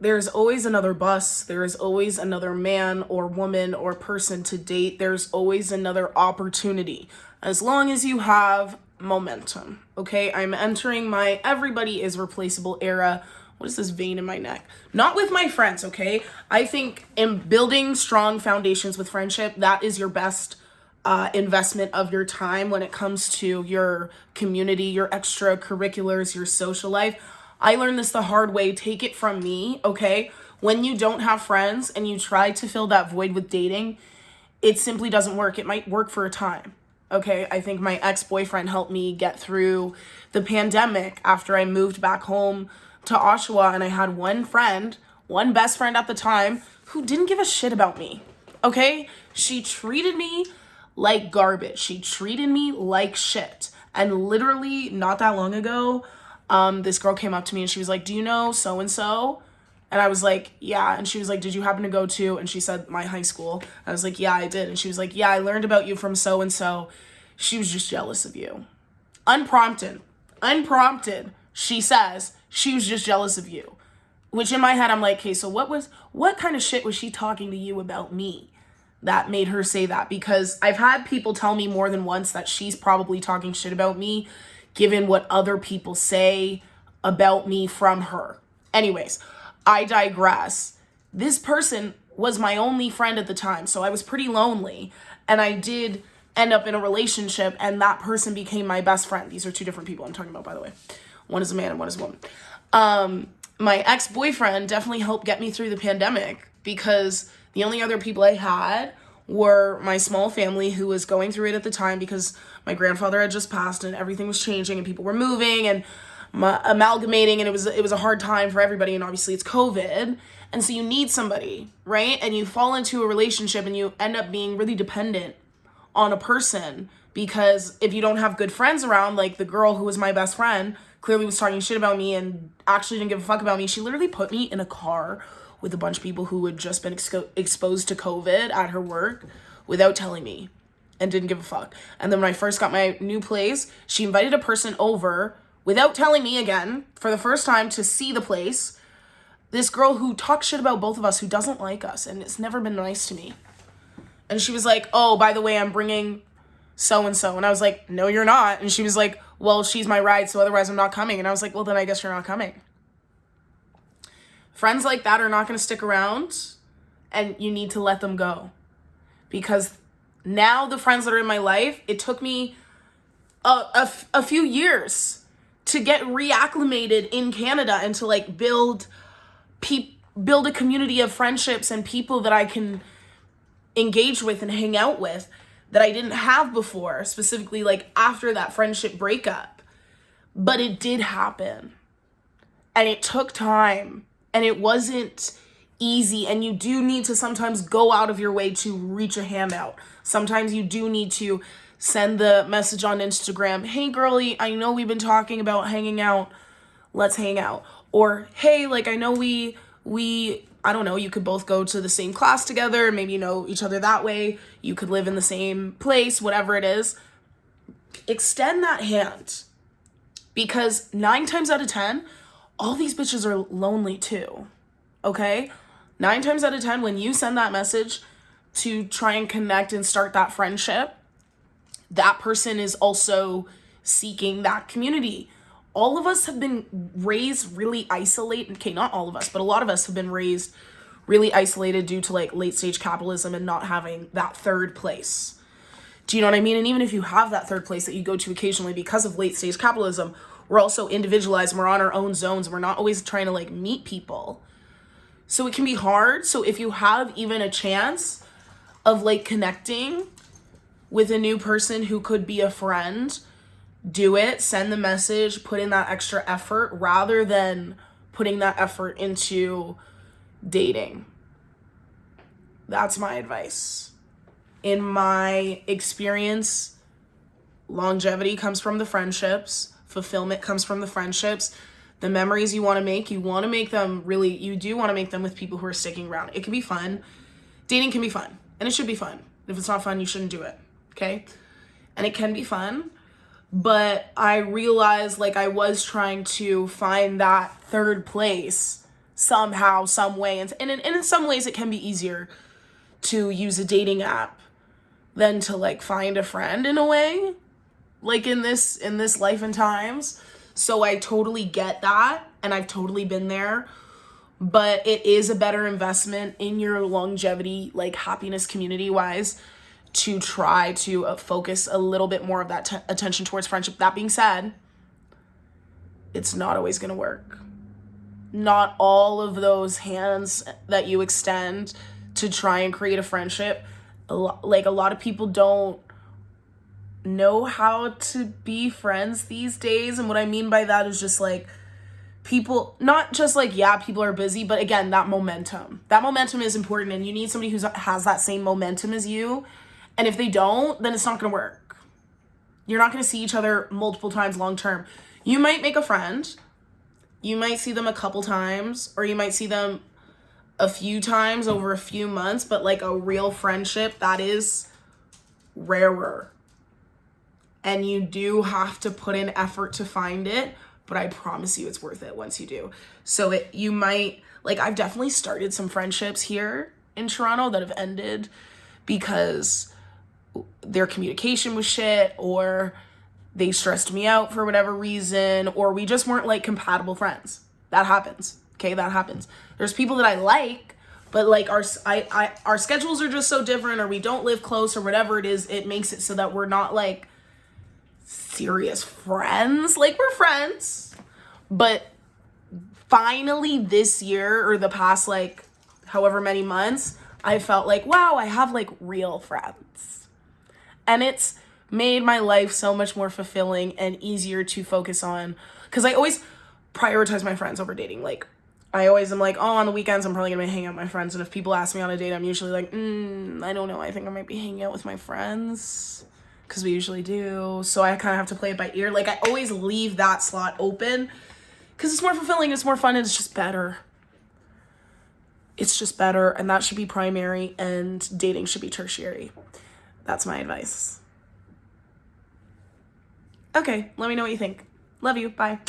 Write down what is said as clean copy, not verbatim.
there's always another bus. There is always another man or woman or person to date. There's always another opportunity, as long as you have momentum. Okay, I'm entering my everybody is replaceable era. What is this vein in my neck? Not with my friends, okay? I think in building strong foundations with friendship, that is your best investment of your time when it comes to your community, your extracurriculars, your social life. I learned this the hard way. Take it from me, okay? When you don't have friends and you try to fill that void with dating, it simply doesn't work. It might work for a time, okay? I think my ex-boyfriend helped me get through the pandemic after I moved back home to Oshawa, and I had one friend, one best friend at the time, who didn't give a shit about me, okay? She treated me like garbage. She treated me like shit. And literally not that long ago, this girl came up to me and she was like, do you know so-and-so? And I was like, yeah. And she was like, did you happen to go to? And she said, my high school. I was like, yeah, I did. And she was like, yeah, I learned about you from so-and-so. She was just jealous of you. Unprompted. She says she was just jealous of you. Which in my head, I'm like, okay, so what kind of shit was she talking to you about me that made her say that? Because I've had people tell me more than once that she's probably talking shit about me, given what other people say about me from her. Anyways, I digress. This person was my only friend at the time, so I was pretty lonely, and I did end up in a relationship, and that person became my best friend. These are two different people I'm talking about, by the way. One is a man and one is a woman. My ex-boyfriend definitely helped get me through the pandemic, because the only other people I had were my small family, who was going through it at the time because my grandfather had just passed and everything was changing and people were moving and amalgamating, and it was a hard time for everybody, and obviously it's COVID, and so you need somebody, right? And you fall into a relationship and you end up being really dependent on a person, because if you don't have good friends around, like the girl who was my best friend clearly was talking shit about me and actually didn't give a fuck about me. She literally put me in a car with a bunch of people who had just been exposed to COVID at her work without telling me, and didn't give a fuck. And then when I first got my new place, she invited a person over without telling me again for the first time to see the place. This girl who talks shit about both of us, who doesn't like us, and it's never been nice to me. And she was like, oh, by the way, I'm bringing so-and-so. And I was like, no, you're not. And she was like, well, she's my ride, so otherwise I'm not coming. And I was like, well, then I guess you're not coming. Friends like that are not going to stick around, and you need to let them go. Because now the friends that are in my life, it took me a few years to get reacclimated in Canada and to like build a community of friendships and people that I can engage with and hang out with that I didn't have before, specifically like after that friendship breakup. But it did happen, and it took time, and it wasn't easy, and you do need to sometimes go out of your way to reach a hand out. Sometimes you do need to send the message on Instagram, hey girlie, I know we've been talking about hanging out, let's hang out. Or hey, like I know we I don't know, you could both go to the same class together, maybe you know each other that way, you could live in the same place, whatever it is. Extend that hand, because 9 times out of 10, all these bitches are lonely too, okay? 9 times out of 10, when you send that message to try and connect and start that friendship, that person is also seeking that community. All of us have been raised really isolated. Okay, not all of us, but a lot of us have been raised really isolated due to like late stage capitalism and not having that third place. Do you know what I mean? And even if you have that third place that you go to occasionally because of late stage capitalism, we're also individualized and we're on our own zones. We're not always trying to like meet people. So it can be hard. So if you have even a chance of like connecting with a new person who could be a friend, do it. Send the message, put in that extra effort rather than putting that effort into dating. That's my advice. In my experience, longevity comes from the friendships. Fulfillment comes from the friendships. The memories you want to make them really, you do want to make them with people who are sticking around. It can be fun. Dating can be fun, and it should be fun. If it's not fun, you shouldn't do it, okay? And it can be fun, but I realized like I was trying to find that third place somehow, some way. And in some ways it can be easier to use a dating app than to like find a friend in a way, like in this life and times. So I totally get that, and I've totally been there, but it is a better investment in your longevity, like happiness community wise, to try to focus a little bit more of that attention towards friendship. That being said, it's not always going to work. Not all of those hands that you extend to try and create a friendship, like a lot of people don't know how to be friends these days. And what I mean by that is just like people, not just like, yeah, people are busy, but again, that momentum is important, and you need somebody who has that same momentum as you. And if they don't, then it's not going to work. You're not going to see each other multiple times long term. You might make a friend, you might see them a couple times, or you might see them a few times over a few months, but like a real friendship, that is rarer. And you do have to put in effort to find it, but I promise you it's worth it once you do. So you might, like, I've definitely started some friendships here in Toronto that have ended because their communication was shit, or they stressed me out for whatever reason, or we just weren't like compatible friends. That happens. Okay, that happens. There's people that I like, but like our schedules are just so different, or we don't live close, or whatever it is. It makes it so that we're not like serious friends. Like, we're friends, but finally this year, or the past like however many months, I felt like, wow, I have like real friends, and it's made my life so much more fulfilling and easier to focus on, because I always prioritize my friends over dating. Like, I always am like, oh, on the weekends I'm probably gonna be hanging out with my friends, and if people ask me on a date, I'm usually like, I don't know, I think I might be hanging out with my friends, because we usually do. So I kind of have to play it by ear. Like, I always leave that slot open because it's more fulfilling, it's more fun, and it's just better. It's just better, and that should be primary, and dating should be tertiary. That's my advice. Okay, let me know what you think. Love you. Bye.